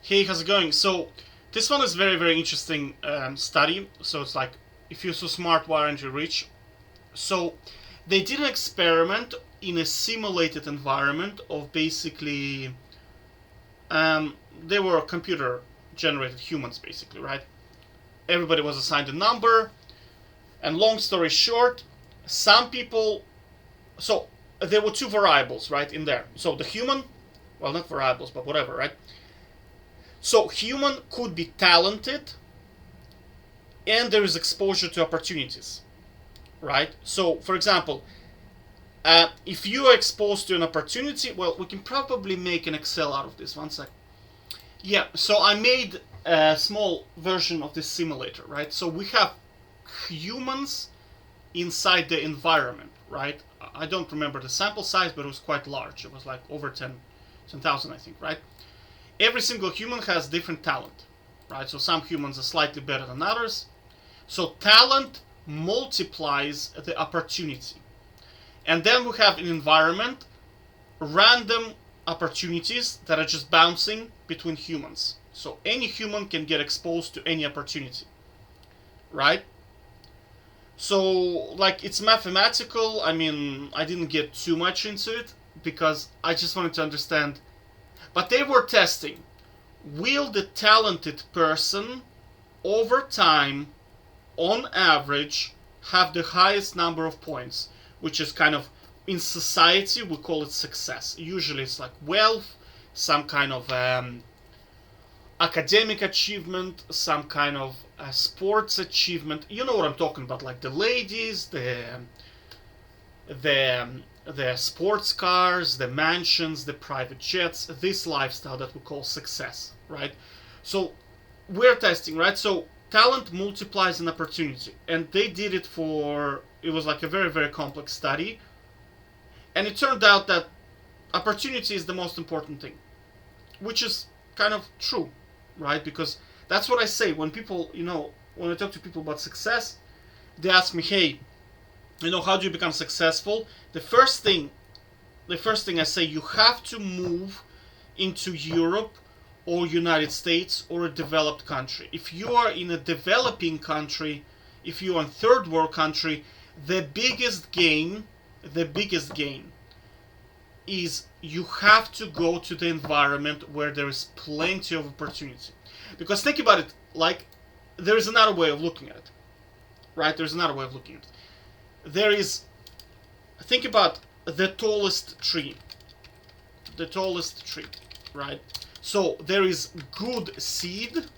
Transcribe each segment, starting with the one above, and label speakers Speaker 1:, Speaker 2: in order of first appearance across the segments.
Speaker 1: Hey, how's it going? So, this one is very, very interesting study. So, it's like, if you're so smart, why aren't you rich? So, they did an experiment in a simulated environment of basically, they were computer generated humans, basically, right? Everybody was assigned a number, and long story short, some people, so there were two variables, right, in there. So, the human, well, not variables, but whatever, right? So, human could be talented and there is exposure to opportunities, right? So, for example, if you are exposed to an opportunity, well, we can probably make an Excel out of this. One sec. Yeah, so I made a small version of this simulator, right? So we have humans inside the environment, right? I don't remember the sample size, but it was quite large. It was like over 10,000, I think, right? Every single human has different talent, right? So some humans are slightly better than others. So talent multiplies the opportunity. And then we have an environment, random opportunities that are just bouncing between humans. So any human can get exposed to any opportunity, right? So, like, it's mathematical. I mean, I didn't get too much into it because I just wanted to understand. But they were testing, will the talented person over time on average have the highest number of points, which is kind of, in society we call it success. Usually it's like wealth, some kind of academic achievement, some kind of sports achievement. You know what I'm talking about, like the ladies, the sports cars, the mansions, the private jets, this lifestyle that we call success, right? So we're testing, right? So talent multiplies an opportunity, and they did it for, it was like a very, very complex study, and it turned out that opportunity is the most important thing, which is kind of true, right? Because that's what I say when people, when I talk to people about success, they ask me, hey, how do you become successful? The first thing I say, you have to move into Europe or United States or a developed country. If you are in a developing country, if you are in third world country, the biggest gain is you have to go to the environment where there is plenty of opportunity. Because think about it, like, there is another way of looking at it, right? There's another way of looking at it. Think about the tallest tree, right? So there is good seed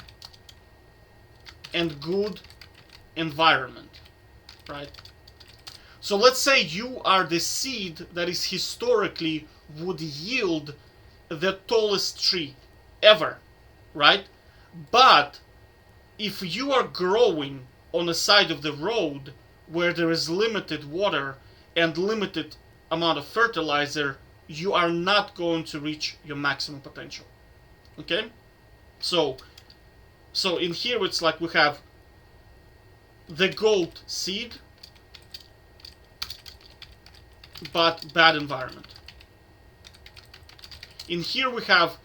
Speaker 1: and good environment, right? So let's say you are the seed that is historically would yield the tallest tree ever, right? But if you are growing on the side of the road where there is limited water and limited amount of fertilizer, you are not going to reach your maximum potential. Okay? So in here it's like we have the gold seed, but bad environment. In here we have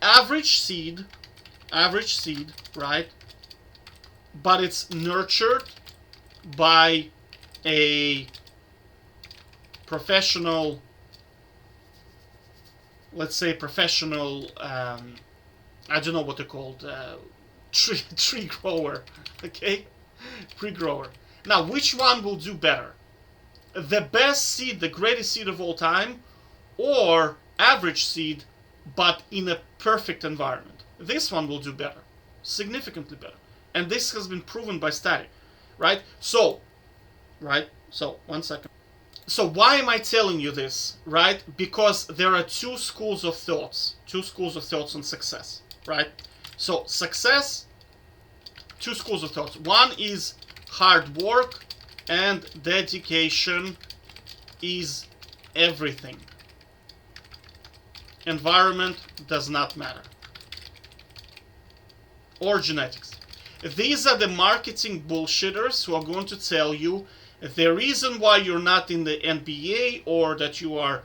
Speaker 1: average seed, right? But it's nurtured by a professional, let's say I don't know what they're called, tree grower, okay? Tree grower. Now, which one will do better? The best seed, the greatest seed of all time, or average seed, but in a perfect environment? This one will do better, significantly better. And this has been proven by study, right? So, one second. So why am I telling you this, right? Because there are two schools of thoughts on success, right? So success, two schools of thoughts. One is hard work and dedication is everything. Environment does not matter. Or genetics. These are the marketing bullshitters who are going to tell you the reason why you're not in the NBA or that you are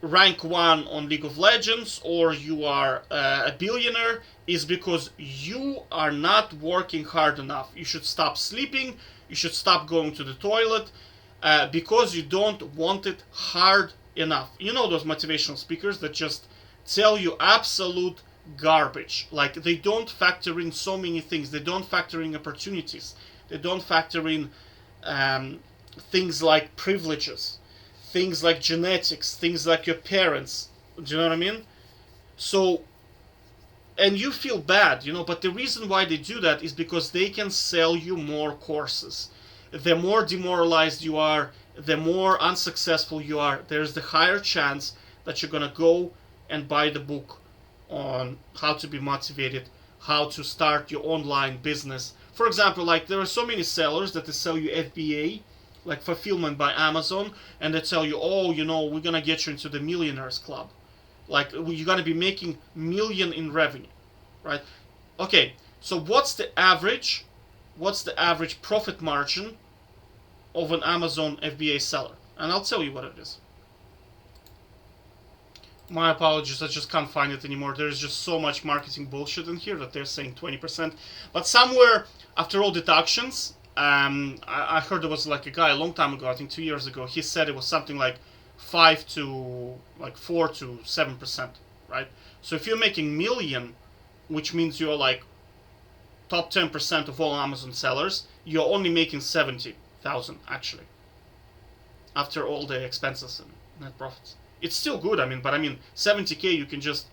Speaker 1: rank 1 on League of Legends or you are a billionaire is because you are not working hard enough. You should stop sleeping, you should stop going to the toilet, because you don't want it hard enough. You know those motivational speakers that just tell you absolute garbage. Like, they don't factor in so many things. They don't factor in opportunities. They don't factor in things like privileges, things like genetics, things like your parents. Do you know what I mean? So, and you feel bad, but the reason why they do that is because they can sell you more courses. The more demoralized you are, the more unsuccessful you are, there's the higher chance that you're gonna go and buy the book on how to be motivated, how to start your online business. For example, like, there are so many sellers that they sell you FBA, like fulfillment by Amazon, and they tell you, oh, we're gonna get you into the millionaires club. Like, you're gonna be making million in revenue, right? Okay, so what's the average profit margin of an Amazon FBA seller? And I'll tell you what it is. My apologies, I just can't find it anymore. There's just so much marketing bullshit in here that they're saying 20%. But somewhere after all deductions, I heard there was like a guy a long time ago, I think 2 years ago, he said it was something like 4 to 7%, right? So if you're making million, which means you're like top 10% of all Amazon sellers, you're only making 70,000 actually, after all the expenses and net profits. It's still good, but 70K, you can just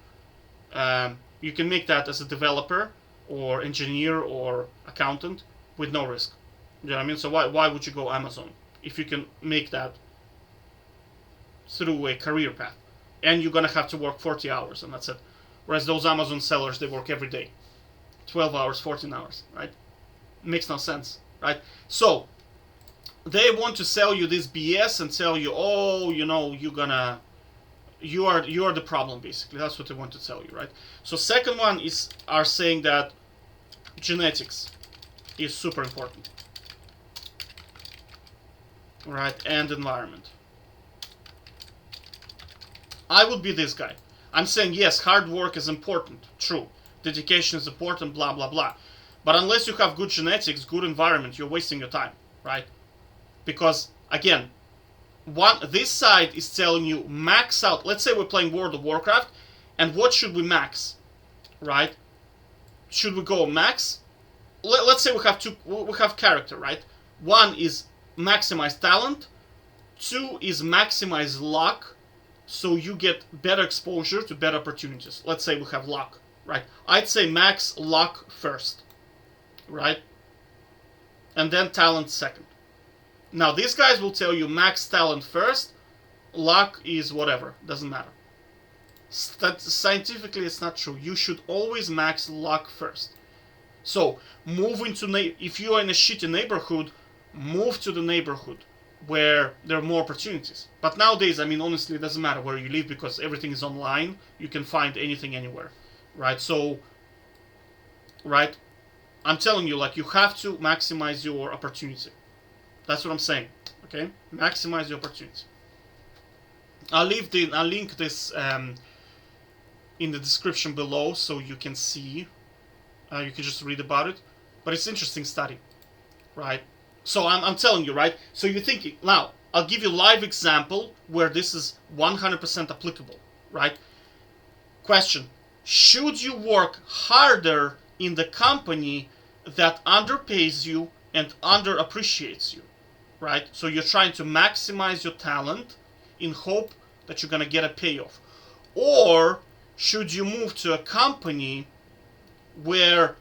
Speaker 1: you can make that as a developer or engineer or accountant with no risk. You know what I mean? So why would you go Amazon if you can make that through a career path? And you're gonna have to work 40 hours and that's it. Whereas those Amazon sellers, they work every day, 12 hours, 14 hours, right? Makes no sense, right? So they want to sell you this BS and tell you, oh, you are the problem, basically. That's what they want to tell you, right? So second one are saying that genetics is super important, right? And environment. I would be this guy. I'm saying, yes, hard work is important, true. Dedication is important, blah, blah, blah. But unless you have good genetics, good environment, you're wasting your time, right? Because, again, this side is telling you max out. Let's say we're playing World of Warcraft, and what should we max, right? Should we go max? Let's say we have character, right? 1 is maximize talent, 2 is maximize luck, so you get better exposure to better opportunities. Let's say we have luck, right? I'd say max luck first, right? And then talent second. Now, these guys will tell you max talent first, luck is whatever, doesn't matter. Scientifically, it's not true. You should always max luck first. So, if you are in a shitty neighborhood, move to the neighborhood where there are more opportunities. But nowadays, honestly, it doesn't matter where you live because everything is online. You can find anything anywhere, right? So, right, I'm telling you, like, you have to maximize your opportunity. That's what I'm saying, okay? Maximize the opportunity. I'll link this in the description below so you can see. You can just read about it. But it's an interesting study, right? So I'm telling you, right? So you're thinking, now, I'll give you a live example where this is 100% applicable, right? Question, should you work harder in the company that underpays you and underappreciates you? Right? So you're trying to maximize your talent in hope that you're going to get a payoff. Or should you move to a company where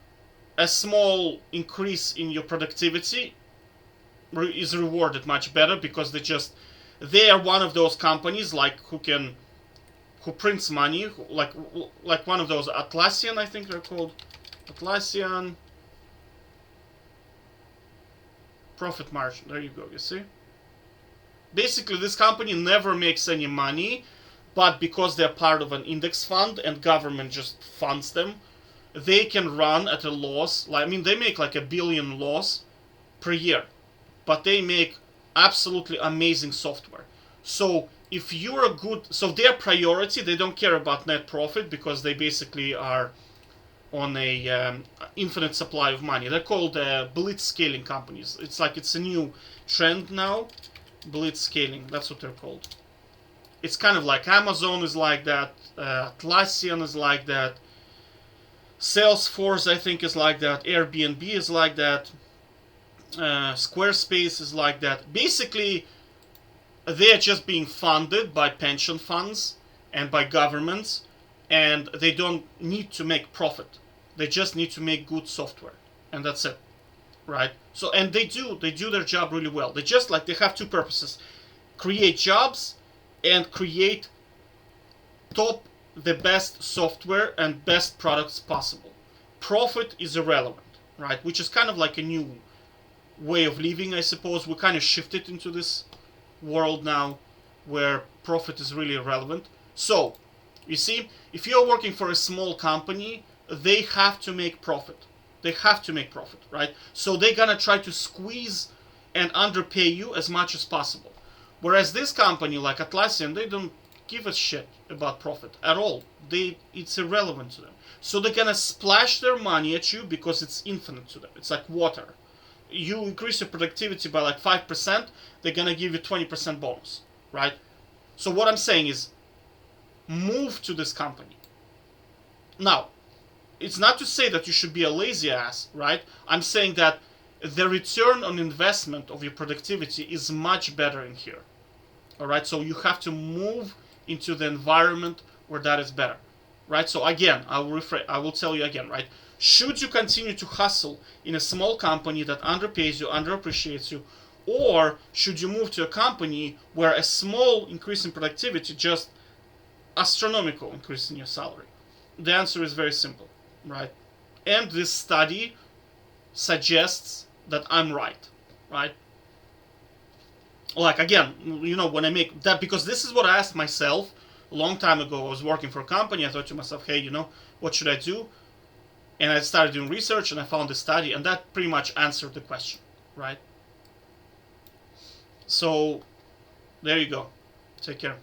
Speaker 1: a small increase in your productivity is rewarded much better because they are one of those companies like who prints money, like one of those Atlassian, I think they're called. Atlassian profit margin. There you go, you see? Basically, this company never makes any money, but because they're part of an index fund and government just funds them, they can run at a loss. They make like $1 billion loss per year, but they make absolutely amazing software. So if you're a good, so their priority, they don't care about net profit because they basically are on a infinite supply of money. They're called blitz scaling companies. It's like it's a new trend now. Blitz scaling, that's what they're called. It's kind of like Amazon is like that, Atlassian is like that, Salesforce I think is like that, Airbnb is like that, Squarespace is like that. Basically, they're just being funded by pension funds and by governments, and they don't need to make profit. They just need to make good software, and that's it, right? So, and they do their job really well. They just like they have two purposes: create jobs and create the best software and best products possible. Profit is irrelevant, right? Which is kind of like a new way of living, I suppose. We kind of shifted into this world now where profit is really irrelevant. So, you see, if you're working for a small company, they have to make profit. They have to make profit, right? So they're gonna try to squeeze and underpay you as much as possible. Whereas this company, like Atlassian, they don't give a shit about profit at all. It's irrelevant to them. So they're gonna splash their money at you because it's infinite to them. It's like water. You increase your productivity by like 5%, they're gonna give you 20% bonus, right? So what I'm saying is, move to this company. Now, it's not to say that you should be a lazy ass, right? I'm saying that the return on investment of your productivity is much better in here. All right, so you have to move into the environment where that is better, right? So again, I will tell you again, right? Should you continue to hustle in a small company that underpays you, underappreciates you, or should you move to a company where a small increase in productivity, just astronomical increase in your salary? The answer is very simple, right? And this study suggests that I'm right, right? Like again, when I make that, because this is what I asked myself a long time ago. I was working for a company. I thought to myself, hey, what should I do? And I started doing research, and I found this study, and that pretty much answered the question, right? So there you go. Take care.